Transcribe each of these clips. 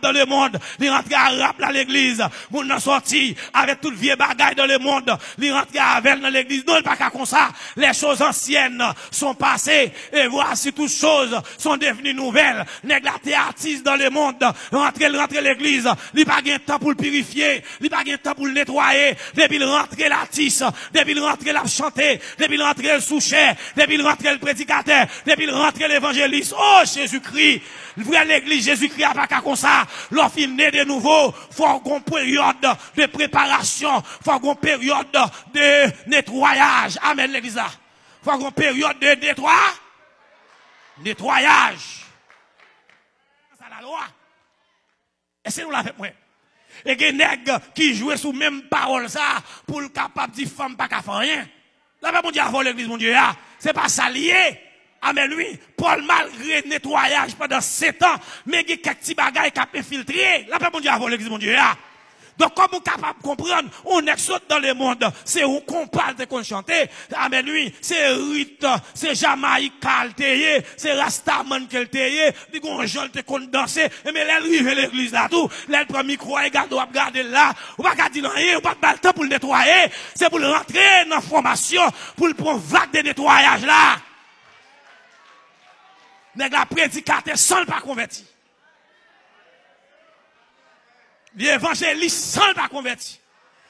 dans le monde, il rentre à rap dans l'église, moun nan sorti avec tout le vieux bagage dans le monde, il rentre avec dans l'église, non pas comme ça, les choses anciennes sont passées, et voici toutes choses sont devenues nouvelles, nèg la té artiste dans le monde, rentre l'église, il pas gain temps pour le purifier, il pas gain temps pour le nettoyer, depuis il rentre l'artiste, depuis il rentre la chanter, depuis il rentre le souchet, depuis il rentre le prédicateur, depuis il rentre l'évangéliste, oh Jésus-Christ, vrai l'église Jésus-Christ a pas qu'à comme ça. Lorsqu'il naît de nouveau, faut une période de préparation, faut une période de nettoyage. Amen l'église. Faut une période de nettoyage. C'est la loi. Et c'est nous la fait moi. Et des nègres qui jouent sous même parole ça pour le capable de dire femme pas qu'à faire rien. Là pas mon Dieu avant l'église mon Dieu là, c'est pas ça lié. Amen, lui, Paul, malgré nettoyage pendant 7 ans, mais il y a quelques petits bagages qui ont infiltré. La paix, mon Dieu, avant l'église, mon Dieu. Donc, comme on est capable de comprendre, on exode dans le monde, c'est où qu'on parle de qu'on chante. Amen, lui, c'est Rite, c'est Jamaïque, c'est Rastaman qui est dit qu'on chante, qu'on danse, mais là, lui, l'église là, tout, là, il prend le micro, il regarde là, ou pas dire rien, ou pas de temps pour le nettoyer, c'est pour le rentrer dans la formation, pour le prendre vague de nettoyage là. Nèg la prédicateur sans pas converti. L'évangéliste sans pas converti.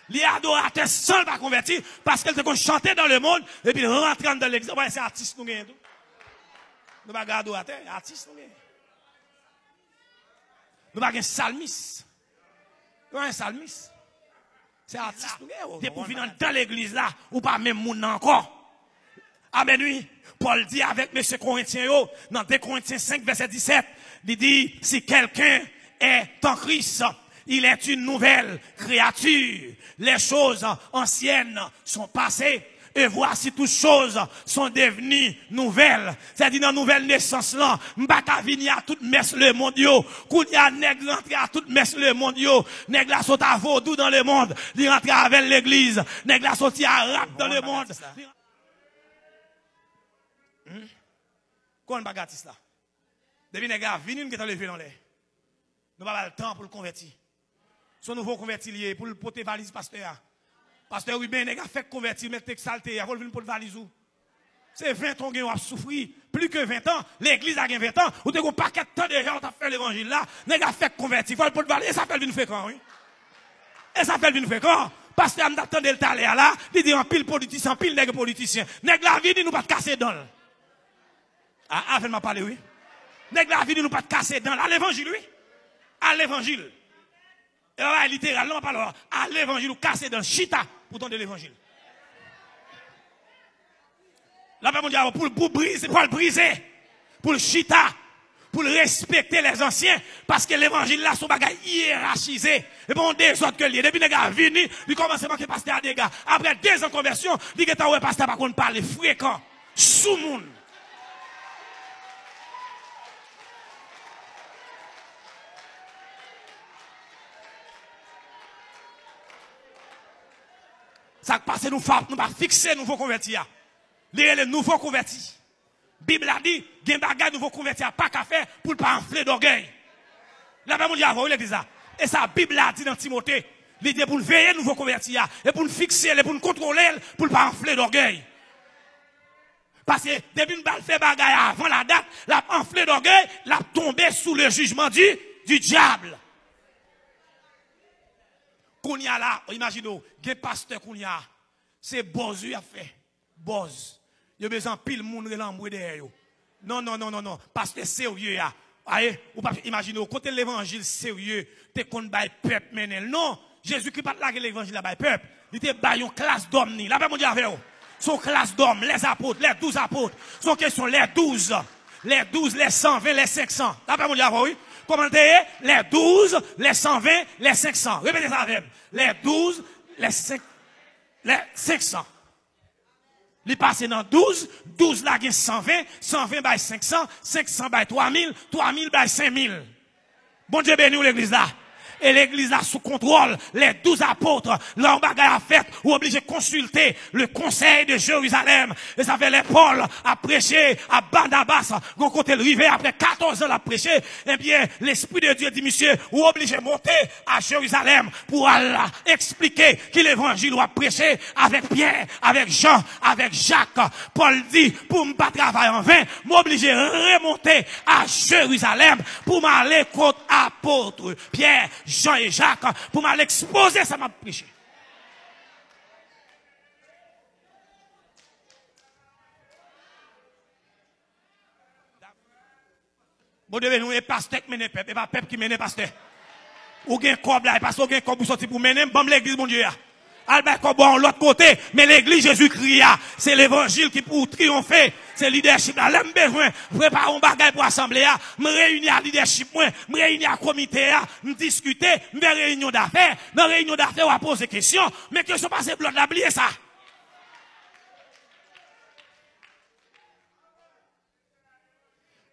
Les adorateurs sans pas converti parce qu'elle te chanter dans le monde et puis rentrer dans l'église. Ouais, c'est artiste nous gagne tout. Nous pas adorateur, artiste nous gagne. Nous pas un psalmiste. Nous un psalmiste. C'est artiste nous gagne. Dès pour venir dans l'église là ou pas même moun encore. Amen oui. Paul dit avec M. Corinthiens, dans 2 Corinthiens 5, verset 17, il dit, si quelqu'un est en Christ, il est une nouvelle créature. Les choses anciennes sont passées, et voici toutes choses sont devenues nouvelles. C'est-à-dire, dans nouvelle naissance là, m'baka vini à toute messe le monde yo, kounya nèg rentre à toute messe le monde yo, nèg la saute à vaudou dans le monde, il rentre avec l'église, nèg la sorti à rap dans le monde. Qu'on bagatis là. Depuis les gars, venez qui est levé dans l'air. Nous n'avons pas le temps pour le convertir. Son nouveau converti lié pour le porter valise pasteur. Pasteur, oui, bien, les gars, fait convertir, mettez salté, il faut venir pour le valise ou. C'est 20 ans qu'on a souffert. Plus que 20 ans, l'église a 20 ans, ou t'es un paquet de temps déjà, on t'a fait l'évangile là, les gars, fait convertir, il faut pour le valise, et ça fait une fréquent, oui. Et ça fait une fréquent. Pasteur, m'attendait le talé là, il dit en pile politicien, en pile nègre politicien. Nègre la vie, dit nous pas casser dans le. Ah, m'a parlé, oui. Nèg la vie nous pas casser dans l'évangile, oui. À l'évangile. Et là, littéralement, pas là. À l'évangile, nous casser dans chita pour donner l'évangile. Là, mon Dieu, pour briser, pour le briser, pour le chita, pour le respecter les anciens, parce que l'évangile là, son bagage hiérarchisé. Et bon, des autres que lui. Depuis les gars venus, il commence à manquer pasteur à des gars. Après 2 ans de conversion, il dit que t'as pasteur par contre parler fréquent, sous monde. Ça passe, nous va fixer nouveaux convertis. Les nouveaux convertis. Bible a dit, il y a des bagages nouveaux convertis, pas qu'à faire pour ne pas enfler d'orgueil. Là, mon Dieu, il dit ça. Et ça, Bible a dit dans Timothée, il dit pour le veiller nouveaux convertis, et pour le fixer, et pour le contrôler, pour ne pas enfler d'orgueil. Parce que depuis une balle fait bagaille avant la date, l'a enflé d'orgueil, l'a tombé sous le jugement du diable. Kounia là, imaginez, des pasteurs Kounia, c'est Bozu a fait. Boz. Il y a besoin pile monde l'embrouille derrière. Non, pasteur sérieux ya. Aïe, ou pas imaginez, côté l'évangile sérieux, t'es qu'on bail peuple menel. Non, Jésus-Christ pas là que l'évangile là bail peuple. Il était bail une classe d'hommes ni. Là pas mon Dieu avec vous. Son classe d'hommes, les apôtres, les 12 apôtres. Son question les 12, les 120, les 500. Là pas mon Dieu avec vous. Commentez les 12, les 120, les 500. Répétez ça avec moi. Les 12, les 500. Il passe dans 12, 12 là, 120, 120 by 500, 500 by 3000, 3000 by 5000. Bon Dieu béni l'église là. et l'église là sous contrôle, les 12 apôtres, leur bagage à fait, ou obligé de consulter le conseil de Jérusalem. Et ça fait les Paul à prêcher à Barnabas, quand côté le rivet après 14 ans à prêcher, eh bien, l'Esprit de Dieu dit, monsieur, ou obligé de monter à Jérusalem pour aller expliquer que l'évangile doit prêcher avec Pierre, avec Jean, avec Jacques. Paul dit, pour ne pas travailler en vain, m'obliger de remonter à Jérusalem pour m'aller contre apôtres Pierre, Jean et Jacques, pour m'aller exposer ça m'a prêché. Bon, devez nous, et pasteur qui mène peuple, et pas peuple qui mène pasteur. Ou gen kob là, parce que gen kob pour sortir pour mener, bon l'église, mon Dieu. Albert Cobon, l'autre côté, mais l'église Jésus-Christ, c'est l'évangile qui pour triompher, c'est leadership là. L'aime besoin, préparer un bagage pour assembler, me réunir à leadership, me réunir à comité, me discuter, me réunion d'affaires, dans réunion d'affaires, on va poser des questions, mais que ce passe bloc là, oubliez ça.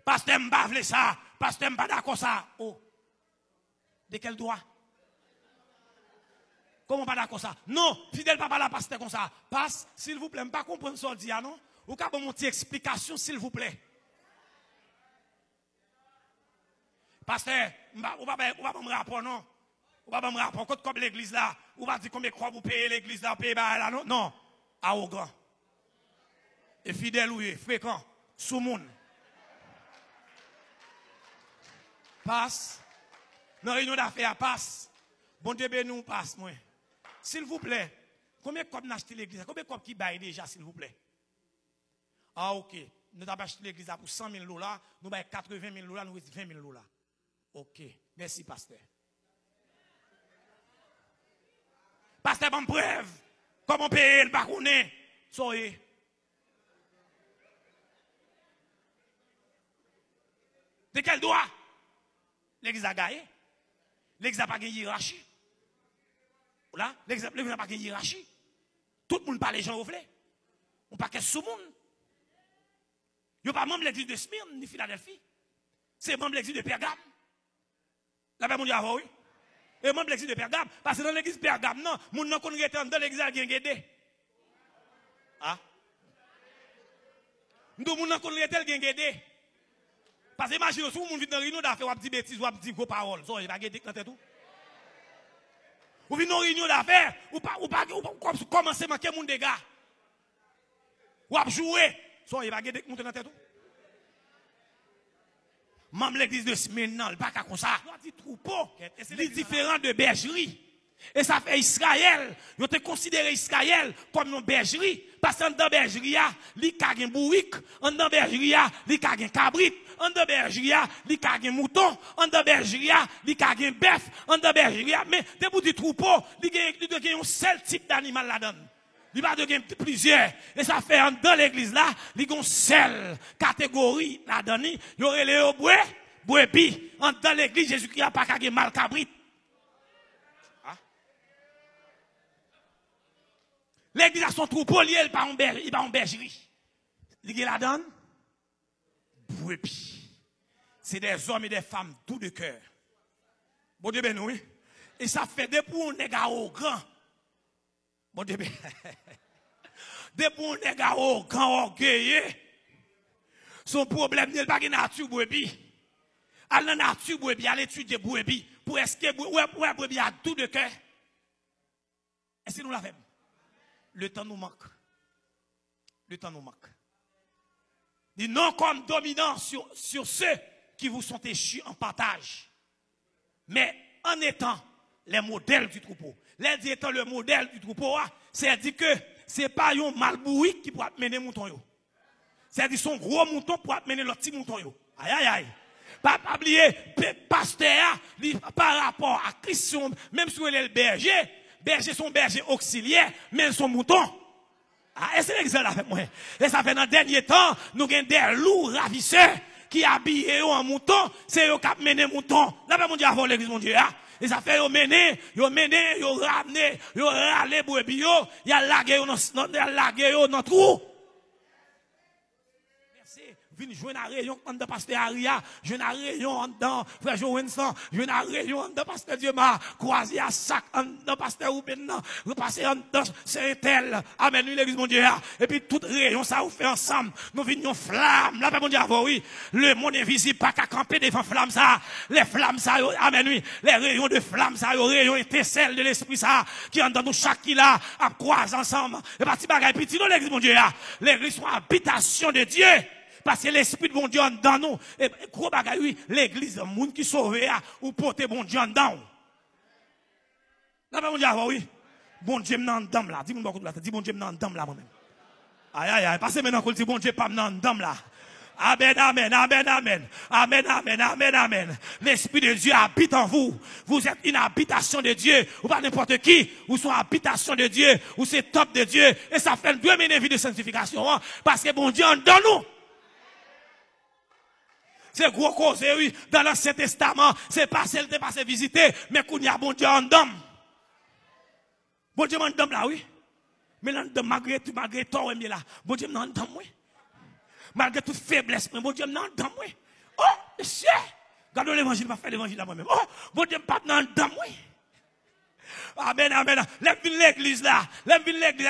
Pasteur m'bavle ça, pasteur m'pas d'accord ça. Oh. De quel droit? Comment pas d'accord ça? Non, fidèle papa la pasteur comme ça. Passe, s'il vous plaît, m'pas comprendre ça dit non? Ou ka bon mon petite explication s'il vous plaît. Pasteur, ou pas me rapport non? Ou pas me rapport comme l'église là, ou pas dire combien croix vous payez l'église là, payez là non? Non, arrogant. Et fidèle ou fréquent, sous monde. Passe. Dans la réunion d'affaires, passe. Bon Dieu, nous passe, moi. S'il vous plaît, combien de copes n'a acheté l'église? Combien de copes qui baillent déjà, s'il vous plaît? Ah, ok. Nous avons acheté l'église pour 100 000 $, nous avons 80 000 $, nous avons 20 000 $. Ok. Merci, pasteur. Pasteur, bonne preuve. Comment payer le baronnet? Soyez. De quel droit? L'église a gagné. L'église n'a pas gagné hiérarchie. Là, l'église n'a pas gagné hiérarchie. Tout le monde parle les gens au flé. On pas qu'est sous monde. Il n'y a pas membre de l'église de Smyrne ni Philadelphie. C'est membre de l'église de Pergame. Là-bas, mon Dieu, oui. Et membre de l'église de Pergame. Parce que dans l'église de Pergame, non, mon nom qu'on est dans l'église a gagné. Ah? Nous, mon nom qu'on est gagné. Parce que imaginez, si vous venez dans une réunion d'affaires, vous dites bêtises, vous dites vos paroles. Ça, il va gagner dans tout. Vous venez dans une réunion d'affaires, vous commencez à manquer mon dégât. Vous jouez. Ça, il va gagner dans tout. Même l'église de Smyrne, non, le pas comme ça. Il troupeau, c'est différent de bergerie. Et ça fait Israël, ils ont considéré Israël comme une bergerie. Parce que dans la bergerie, il y a un bourrique, dans la bergerie, il y a un cabrit, dans la bergerie, il y a un mouton, dans la bergerie, il y a un bœuf, dans la bergerie. Mais debout du troupeau, il y a un seul type d'animal là-dedans. Il y a plusieurs. Et ça fait dans l'église là, il y a une seule catégorie là-dedans. Il y aurait les brebis. Dans l'église, Jésus-Christ n'a pas de mal cabrit. L'église a son troupeau lié, il va en bergerie. Il y a la donne. Brebis. C'est des hommes et des femmes tout de cœur. Bon Dieu, ben oui. Et ça fait des pour un nègre au grand. Bon Dieu, ben. Des pour un nègre au grand orgueilleux. Son problème, il n'y a pas de nature brebis. À la nature brebis, à l'étude brebis. Pour est-ce que brebis a tout de cœur? Est-ce que nous l'avons? Le temps nous manque. Le temps nous manque. Dit non comme dominant sur ceux qui vous sont échus en partage. Mais en étant les modèles du troupeau. Les dit étant le modèle du troupeau, c'est dit que ce n'est pas un malboui qui pourra mener mouton. C'est dit son gros mouton pour mener le petit mouton. Aïe aïe aïe. Pas oublier, pasteur, par rapport à Christ, même si il est le berger. Berger sont bergers auxiliaires, mais son mouton. Ah, est-ce que l'exemple avec moi? Et ça fait dans le dernier temps, nous avons des loups ravisseurs qui habillent en mouton, c'est eux qui mené mouton. Là, mon Dieu, avant l'église, mon Dieu. Et ça fait, ils mené, ils ramené, ils râlé brebis, ils lagué dans trou. Merci. Vin jouer une réunion dans pasteur Aria, jouer une réunion dans frère Jowenson, jouer une réunion dans pasteur Dieu-Ma, croiser à sac dans pasteur Ruben, repasser dans Saint-Tel. Amen, l'église mon Dieu. Et puis toute réunion ça vous fait ensemble. Nous venions flamme. Là mon Dieu oui, le monde invisible pas qu'à camper devant flamme ça. Les flammes ça amen oui, les rayons de flamme ça, les rayons étincelles de l'esprit ça qui en dans nous chaque qui là à croise ensemble. Et parti bagaille petit dans l'église mon Dieu. L'église sont habitation de Dieu. Parce que l'esprit de bon Dieu dans nous. Et gros bagay oui, l'église, le monde qui sauve ou porter bon Dieu dans nous. Là mon Dieu oui. Bon Dieu m'en dame là. Dis-moi beaucoup de là. Dis bon Dieu m'en dame là moi-même. Aïe aïe aïe, passez maintenant qu'on dit bon Dieu pas m'en dame là. Amen, amen, amen, amen. Amen, amen, amen, amen. L'esprit de Dieu habite en vous. Vous êtes une habitation de Dieu. Ou pas n'importe qui. Ou sont habitation de Dieu. Ou c'est top de Dieu. Et ça fait 2 vie de sanctification. Hein, parce que bon Dieu en dans nous. C'est gros cause, oui. Dans l'Ancien Testament, c'est pas celle de passer visiter, mais qu'on y a bon Dieu en dame. Bon Dieu en dame là, oui. Mais là, malgré tout, là. Bon Dieu en dame, oui. Malgré toute faiblesse, mais bon Dieu en dame, oui. Oh, monsieur. Regardez l'évangile, va faire l'évangile à moi-même. Oh, bon Dieu pas en dame, oui. Amen, amen. Lève l'église là. Lève l'église.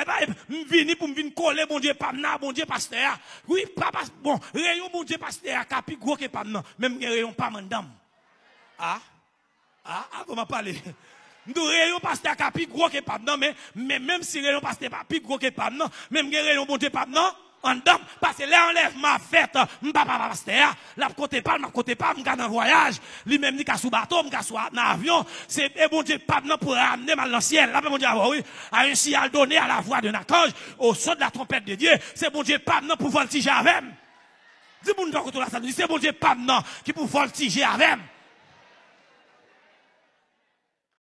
Vini pour me coller, bon Dieu, pas na, bon Dieu, pasteur. Oui, papa, bon, rayon, bon Dieu, pasteur, capi gros que pas non. Même rayon, pas madame. Comment parler? Nous rayon, pasteur, capi gros que pas non, mais même si rayon, pasteur, pas plus gros que pas non, même rayon, bon Dieu, pas non. En dame, parce que là, enlève ma fête, m'papa pasteur, là, côté pas, m'ga dans voyage, lui même, ni qu'à sous bateau, m'ga sous avion, c'est, bon Dieu, pas pour ramener mal dans le ciel, là, mon Dieu, oui, à un signal donné à la voix de Nakange, au son de la trompette de Dieu, c'est bon Dieu, pas pour voltiger avec. Dis-moi, c'est bon Dieu, pas qui pour voltiger avec.